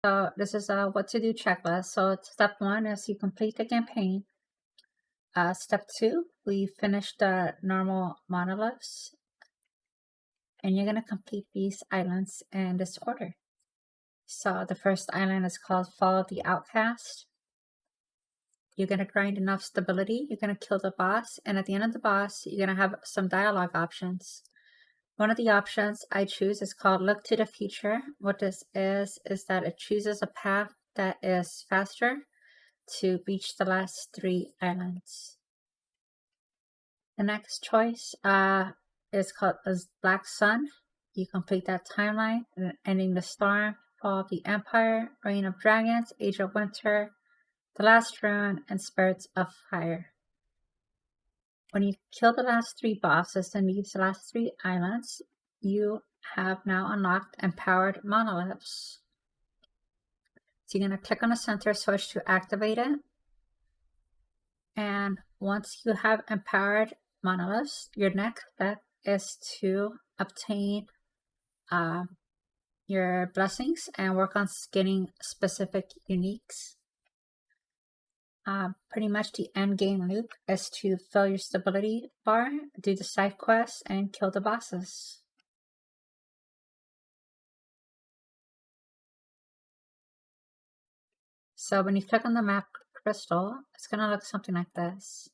So this is a what to do checklist. So step 1 is you complete the campaign. Step 2, we finish the normal monoliths, and you're going to complete these islands in this order. So the first island is called Follow the Outcast. You're going to grind enough stability, you're going to kill the boss, and at the end of the boss, you're going to have some dialogue options. One of the options I choose is called Look to the Future. What this is that it chooses a path that is faster to reach the last 3 islands. The next choice is called Black Sun. You complete that timeline, ending the storm, Fall of the Empire, Reign of Dragons, Age of Winter, The Last Ruin, and Spirits of Fire. When you kill the last 3 bosses and these last 3 islands, you have now unlocked Empowered Monoliths. So you're going to click on the center switch to activate it. And once you have Empowered Monoliths, your next step is to obtain your blessings and work on getting specific uniques. Pretty much the end game loop is to fill your stability bar, do the side quests, and kill the bosses. So when you click on the map crystal, it's going to look something like this.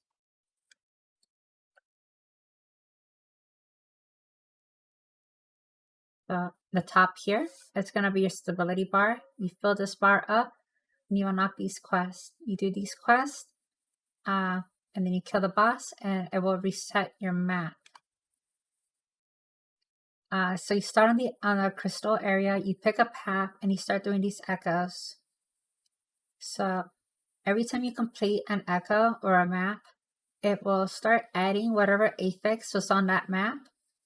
So the top here, it's going to be your stability bar. You fill this bar up, and you unlock these quests. You do these quests, and then you kill the boss, and it will reset your map. So you start on the crystal area, you pick a path, and you start doing these echoes. So every time you complete an echo or a map, it will start adding whatever affix was on that map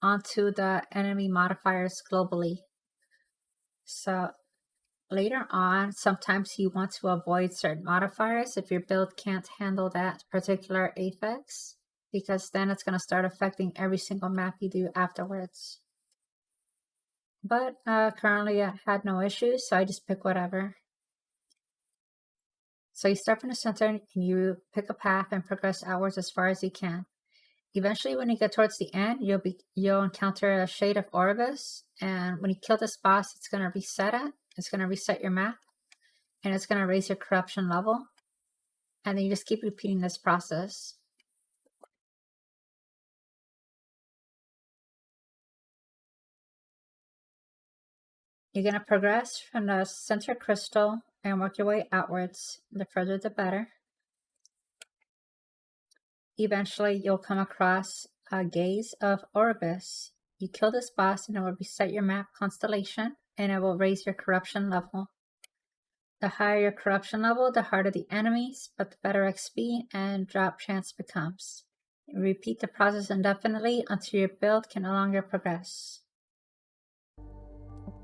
onto the enemy modifiers globally. So later on, sometimes you want to avoid certain modifiers if your build can't handle that particular affix, because then it's going to start affecting every single map you do afterwards. But currently I had no issues, so I just pick whatever. So you start from the center and you pick a path and progress outwards as far as you can. Eventually, when you get towards the end, you'll encounter a shade of Orbis, and when you kill this boss, it's going to reset it. It's going to reset your map, and it's going to raise your corruption level. And then you just keep repeating this process. You're going to progress from the center crystal and work your way outwards. The further the better. Eventually, you'll come across a gaze of Orbis. You kill this boss and it will reset your map constellation, and it will raise your corruption level. The higher your corruption level, the harder the enemies, but the better XP and drop chance becomes. Repeat the process indefinitely until your build can no longer progress.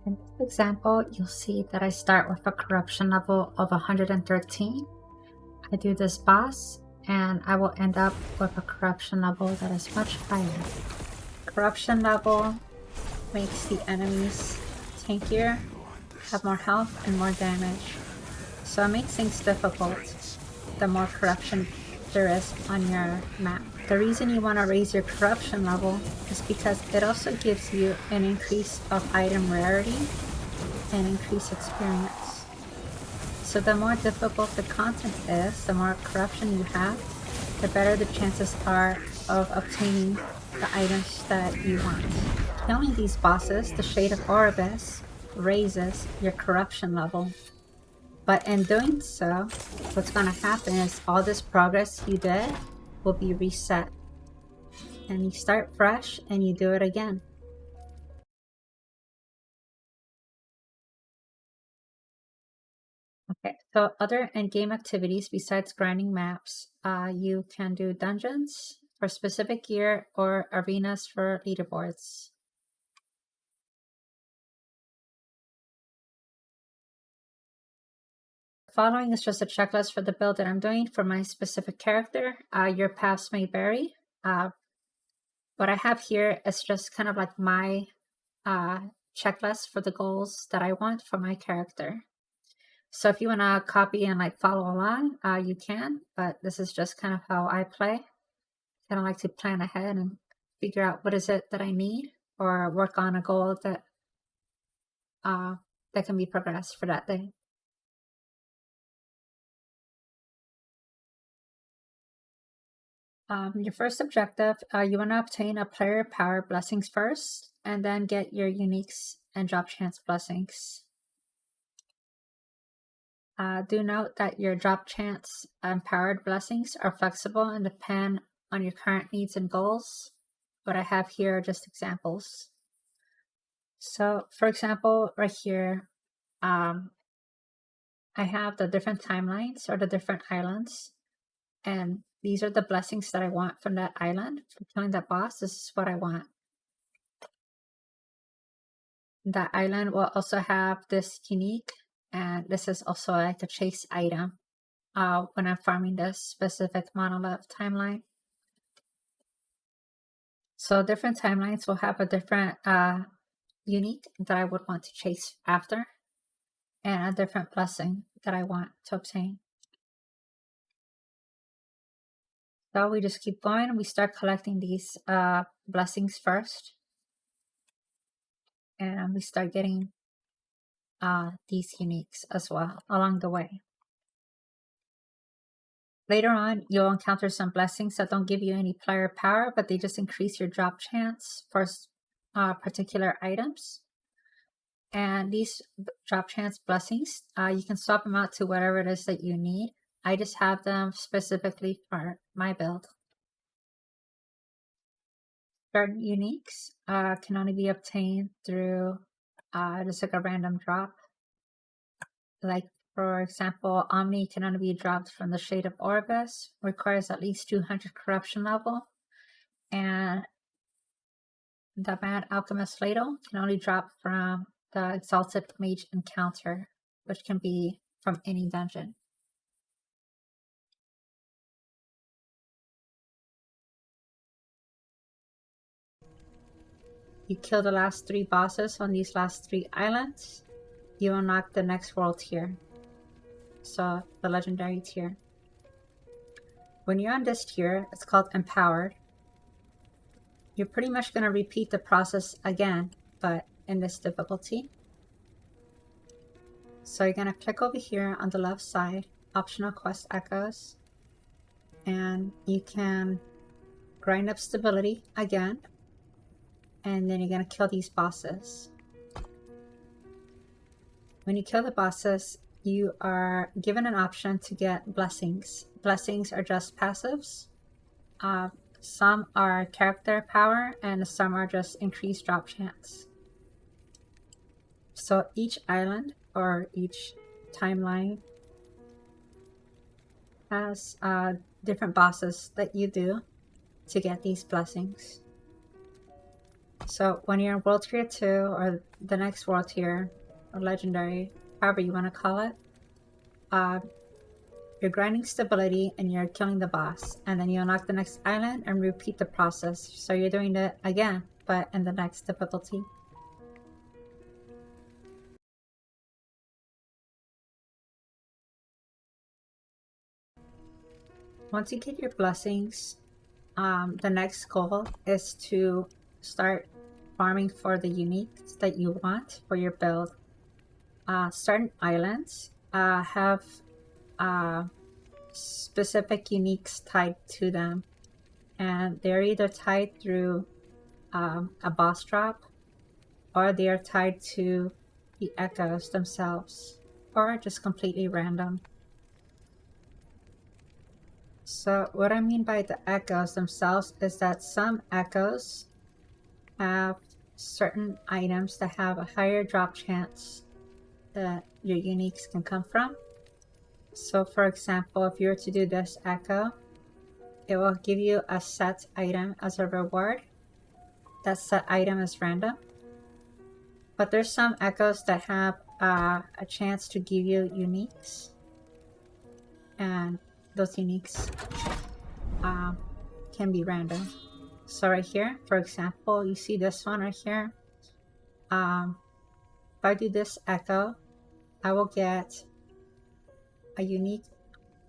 In this example, you'll see that I start with a corruption level of 113. I do this boss, and I will end up with a corruption level that is much higher. Corruption level makes the enemies tankier, have more health, and more damage. So it makes things difficult the more corruption there is on your map. The reason you want to raise your corruption level is because it also gives you an increase of item rarity and increased experience. So the more difficult the content is, the more corruption you have, the better the chances are of obtaining the items that you want. Killing these bosses, the Shade of Orbis, raises your corruption level. But in doing so, what's going to happen is all this progress you did will be reset. And you start fresh and you do it again. Okay, so other endgame activities besides grinding maps, you can do dungeons for specific gear or arenas for leaderboards. Following is just a checklist for the build that I'm doing for my specific character. Your paths may vary. What I have here is just kind of like my checklist for the goals that I want for my character. So if you want to copy and like follow along, you can, but this is just kind of how I play. Kind of like to plan ahead and figure out what is it that I need, or work on a goal that that can be progressed for that day. Your first objective, you want to obtain a player power blessings first, and then get your uniques and drop chance blessings. Do note that your drop chance empowered blessings are flexible and depend on your current needs and goals. What I have here are just examples. So, for example, right here, I have the different timelines or the different islands, and these are the blessings that I want from that island. For killing that boss, this is what I want. That island will also have this unique, and this is also like a chase item when I'm farming this specific monolith timeline. So different timelines will have a different unique that I would want to chase after, and a different blessing that I want to obtain. So we just keep going. We start collecting these blessings first, and we start getting these uniques as well along the way. Later on, you'll encounter some blessings that don't give you any player power, but they just increase your drop chance for particular items. And these drop chance blessings, you can swap them out to whatever it is that you need. I just have them specifically for my build. Certain uniques can only be obtained through just like a random drop. Like, for example, Omni can only be dropped from the Shade of Orbis, requires at least 200 corruption level, and the Mad Alchemist Ladle can only drop from the Exalted Mage encounter, which can be from any dungeon. You kill the last 3 bosses on these last 3 islands, you unlock the next world tier, so the legendary tier. When you're on this tier, it's called Empowered. You're pretty much going to repeat the process again, but in this difficulty. So you're going to click over here on the left side, optional quest echoes, and you can grind up stability again, and then you're going to kill these bosses. When you kill the bosses, you are given an option to get blessings. Blessings are just passives. Some are character power, and some are just increased drop chance. So each island or each timeline has different bosses that you do to get these blessings. So when you're in World Tier 2 or the next World Tier or Legendary, however you want to call it, you're grinding stability and you're killing the boss, and then you unlock the next island and repeat the process. So you're doing it again, but in the next difficulty. Once you get your blessings, the next goal is to start farming for the uniques that you want for your build. Certain islands have specific uniques tied to them, and they're either tied through a boss drop, or they are tied to the echoes themselves, or just completely random. So what I mean by the echoes themselves is that some echoes have certain items that have a higher drop chance that your uniques can come from. So for example, if you were to do this echo, it will give you a set item as a reward. That set item is random. But there's some echoes that have a chance to give you uniques. And those uniques can be random. So right here, for example, you see this one right here. If I do this echo, I will get a unique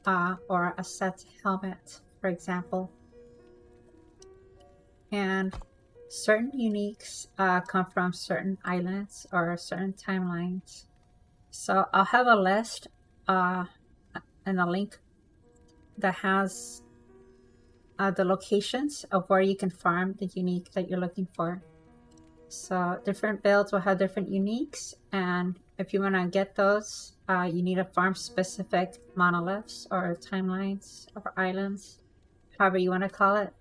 or a set helmet, for example. And certain uniques come from certain islands or certain timelines. So I'll have a list and a link that has the locations of where you can farm the unique that you're looking for. So different builds will have different uniques, and if you want to get those, you need to farm specific monoliths or timelines or islands, however you want to call it.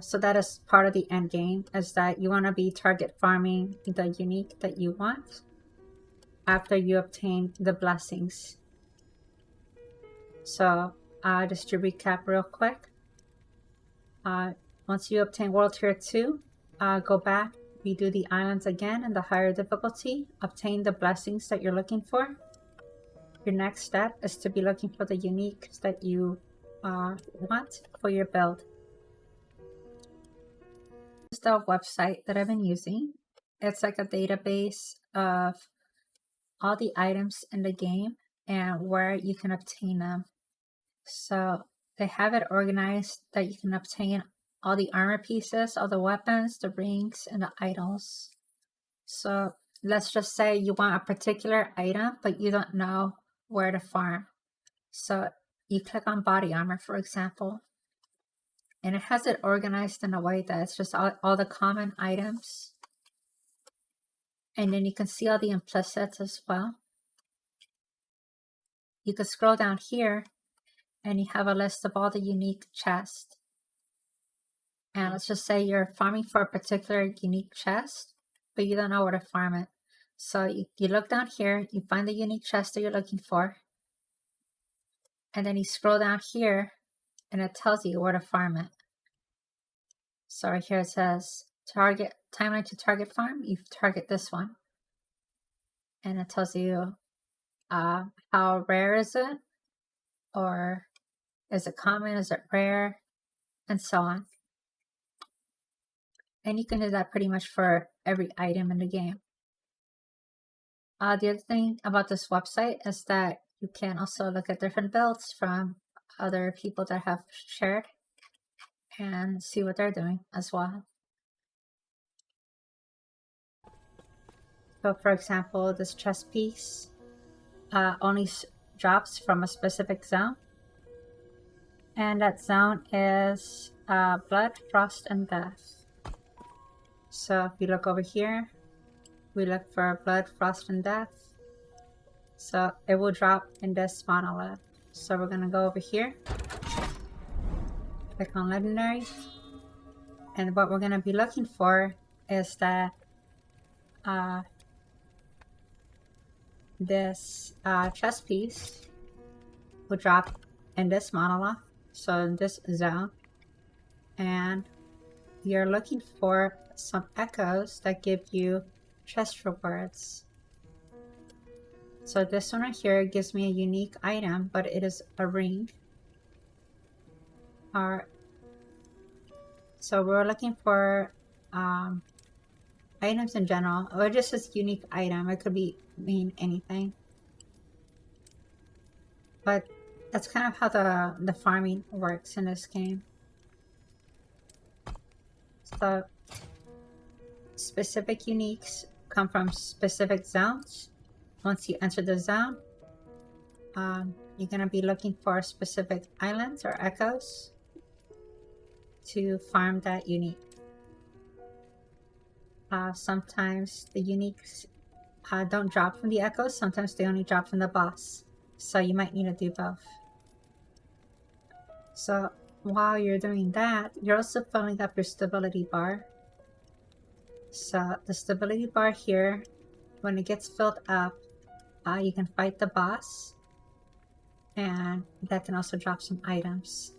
So that is part of the end game, is that you want to be target farming the unique that you want after you obtain the blessings. So just to recap real quick, once you obtain World Tier 2, go back, redo the islands again in the higher difficulty, obtain the blessings that you're looking for. Your next step is to be looking for the uniques that you want for your build. This is the website that I've been using. It's like a database of all the items in the game and where you can obtain them. So they have it organized that you can obtain all the armor pieces, all the weapons, the rings, and the idols. So let's just say you want a particular item, but you don't know where to farm. So you click on body armor, for example, and it has it organized in a way that it's just all the common items. And then you can see all the implicits as well. You can scroll down here and you have a list of all the unique chests. And let's just say you're farming for a particular unique chest, but you don't know where to farm it. So you look down here, you find the unique chest that you're looking for, and then you scroll down here and it tells you where to farm it. So right here it says target timeline to target farm. You target this one, and it tells you how rare is it, or is it common, is it rare, and so on. And you can do that pretty much for every item in the game. The other thing about this website is that you can also look at different builds from other people that have shared and see what they're doing as well. So for example, this chest piece only drops from a specific zone. And that zone is blood, frost, and death. So if you look over here, we look for blood, frost, and death. So it will drop in this monolith. So we're gonna go over here, click on legendary, and what we're gonna be looking for is that this chest piece will drop in this monolith, so in this zone, and you're looking for some echoes that give you chest rewards. So this one right here gives me a unique item, but it is a ring. So we're looking for items in general, or just this unique item. It could mean anything. But that's kind of how the farming works in this game. So specific uniques come from specific zones. Once you enter the zone, you're going to be looking for specific islands or echoes to farm that unique. Sometimes the uniques don't drop from the echoes, sometimes they only drop from the boss. So you might need to do both. So while you're doing that, you're also filling up your stability bar. So the stability bar here, when it gets filled up, you can fight the boss, and that can also drop some items.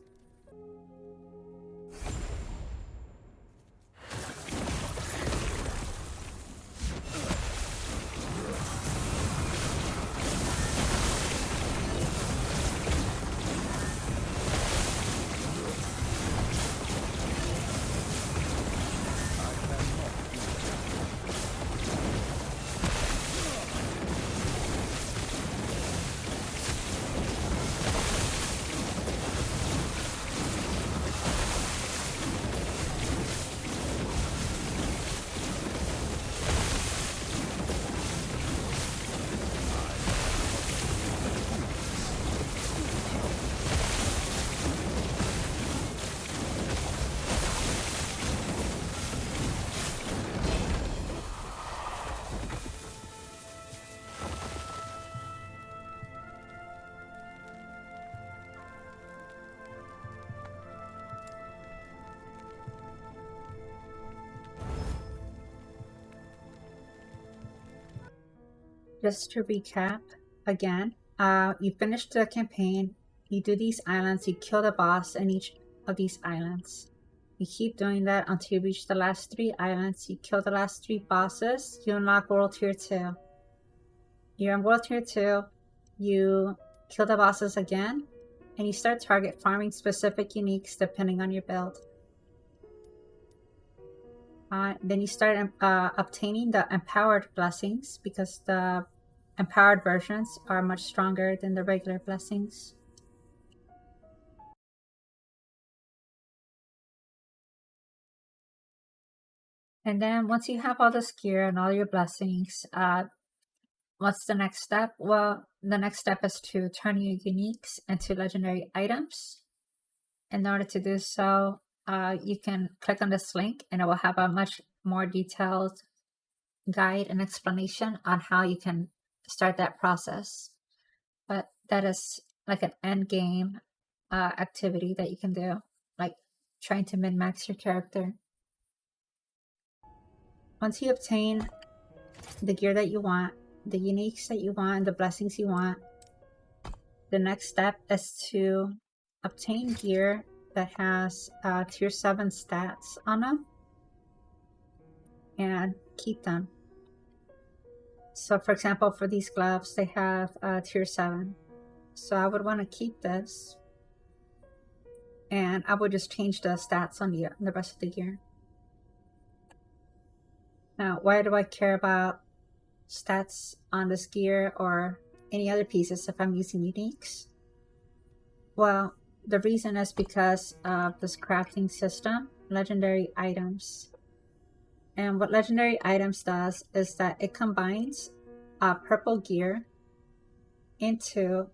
Just to recap again, you finish the campaign, you do these islands, you kill the boss in each of these islands. You keep doing that until you reach the last 3 islands. You kill the last 3 bosses, you unlock World Tier 2. You're on World Tier 2, you kill the bosses again, and you start target farming specific uniques depending on your build. Then you start obtaining the Empowered blessings, because the Empowered versions are much stronger than the regular blessings. And then once you have all this gear and all your blessings, what's the next step? Well, the next step is to turn your uniques into legendary items. In order to do so, you can click on this link and it will have a much more detailed guide and explanation on how you can start that process. But that is like an end game activity that you can do, like trying to min-max your character. Once you obtain the gear that you want, the uniques that you want, and the blessings you want, the next step is to obtain gear that has tier 7 stats on them and keep them. So for example, for these gloves, they have tier 7. So I would want to keep this, and I would just change the stats on the rest of the gear. Now, why do I care about stats on this gear or any other pieces if I'm using uniques? Well, the reason is because of this crafting system, legendary items. And what legendary items does is that it combines purple gear into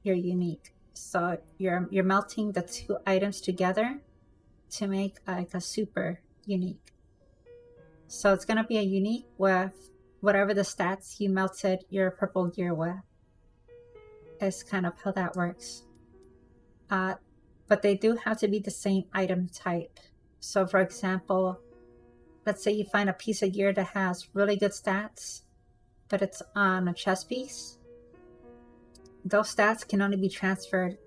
your unique. So you're melting the 2 items together to make like a super unique. So it's gonna be a unique with whatever the stats you melted your purple gear with. Is kind of how that works. But they do have to be the same item type. So for example, let's say you find a piece of gear that has really good stats, but it's on a chest piece. Those stats can only be transferred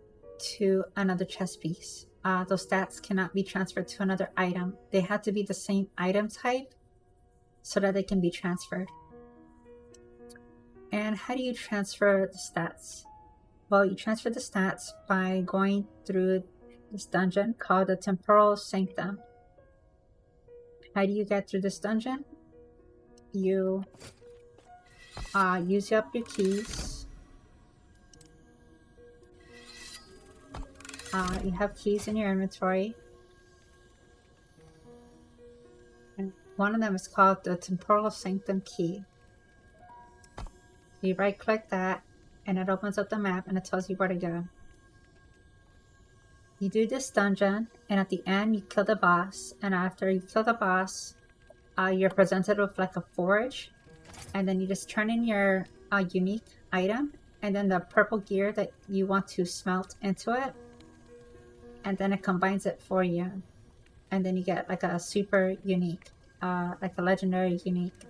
to another chest piece. Those stats cannot be transferred to another item. They have to be the same item type so that they can be transferred. And how do you transfer the stats? Well, you transfer the stats by going through this dungeon called the Temporal Sanctum. How do you get through this dungeon? You use up your keys. You have keys in your inventory. And one of them is called the Temporal Sanctum key. You right click that and it opens up the map and it tells you where to go. You do this dungeon, and at the end you kill the boss, and after you kill the boss, you're presented with like a forge, and then you just turn in your unique item and then the purple gear that you want to smelt into it, and then it combines it for you, and then you get like a super unique, like a legendary unique.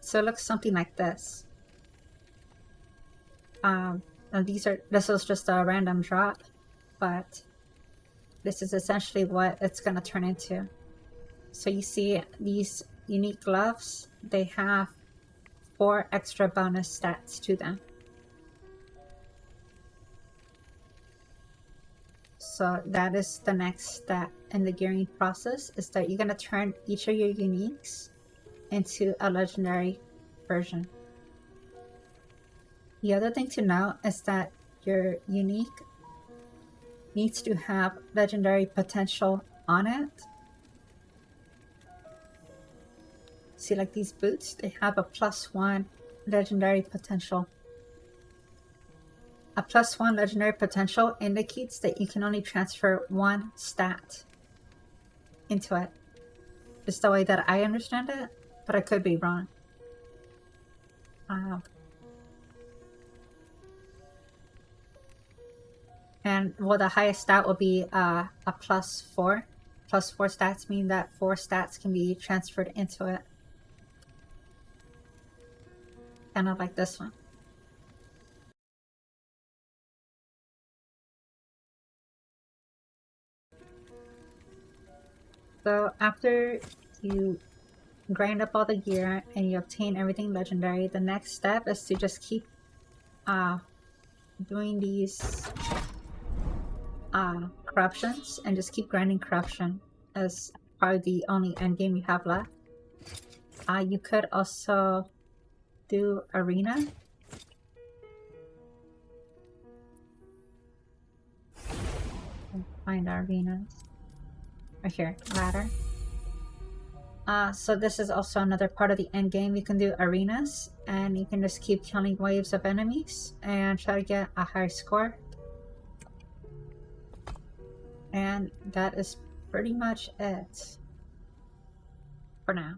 So it looks something like this. And this is just a random drop, but this is essentially what it's going to turn into. So you see these unique gloves, they have 4 extra bonus stats to them. So that is the next step in the gearing process, is that you're going to turn each of your uniques into a legendary version. The other thing to note is that your unique needs to have legendary potential on it. See, like these boots, they have a +1 legendary potential. A +1 legendary potential indicates that you can only transfer 1 stat into it. Just the way that I understand it, but I could be wrong. And well, the highest stat will be a +4. +4 stats mean that 4 stats can be transferred into it. kind of like this one. So after you grind up all the gear and you obtain everything legendary, the next step is to just keep doing these corruptions and just keep grinding corruption as probably the only end game you have left. You could also do arena. Find our arenas. Right here, ladder. So this is also another part of the end game. You can do arenas and you can just keep killing waves of enemies and try to get a high score. And that is pretty much it for now.